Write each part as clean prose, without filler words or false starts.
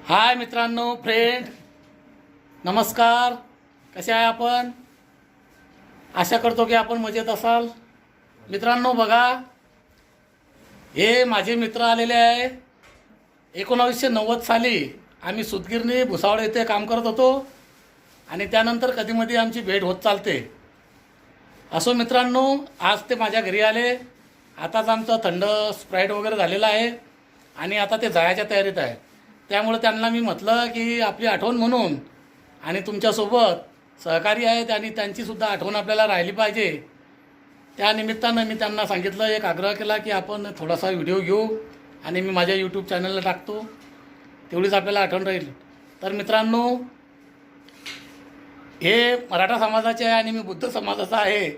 हाय मित्रांनो, फ्रेंड, नमस्कार. कसे आहे आपण? आशा करतो की आपण मजेत असाल. मित्रांनो बघा, हे माझे मित्र आलेले आहे. 1990 साली आम्ही सुतगिरणी भुसावळ येथे काम करत होतो आणि त्यानंतर कधीमधी आमची भेट होत चालते. असो मित्रांनो, आज ते माझ्या घरी आले. आताच आमचं थंड स्प्राईट वगैरे झालेलं आहे आणि आता ते जायच्या तयारीत आहे. त्यामुळे त्यांना मी म्हटलं की आपली आठवण म्हणून आणि तुमच्यासोबत सहकारी आहेत आणि त्यांचीसुद्धा आठवण आपल्याला राहिली पाहिजे. त्या निमित्तानं मी त्यांना सांगितलं, एक आग्रह केला की आपण थोडासा व्हिडिओ घेऊ आणि मी माझ्या यूट्यूब चॅनलला टाकतो, तेवढीच आपल्याला आठवण राहील. तर मित्रांनो, हे मराठा समाजाचे आहे आणि मी बुद्ध समाजाचा आहे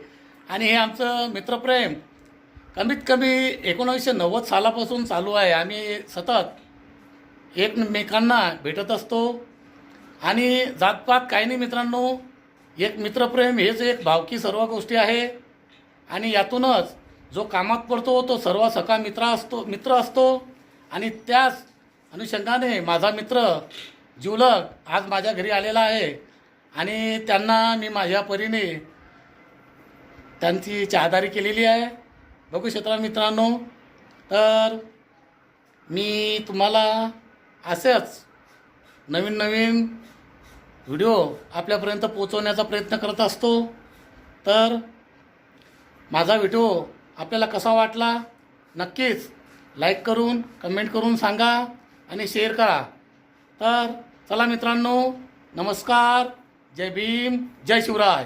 आणि हे आमचं मित्रप्रेम कमीत कमी 1990 सालापासून चालू आहे. आम्ही सतत एकमेकांना भेटत असतो आणि जातपात काही नाही मित्रांनो. एक मित्रप्रेम हेच एक भावकी सर्व गोष्टी आहे आणि यातूनच जो कामात पडतो तो सर्व सखा मित्र असतो आणि त्याच अनुषंगाने माझा मित्र जिवलग आज माझ्या घरी आलेला आहे आणि त्यांना मी माझ्या परीने त्यांची चाहदारी केलेली आहे. बघू शकता मित्रांनो, तर मी तुम्हाला असेच नवीन नवीन व्हिडिओ आपल्यापर्यंत पोचवण्याचा प्रयत्न करत असतो. तर माझा व्हिडिओ आपल्याला कसा वाटला नक्कीच लाईक करून कमेंट करून सांगा आणि शेअर करा. तर चला मित्रांनो, नमस्कार, जय भीम, जय शिवराय.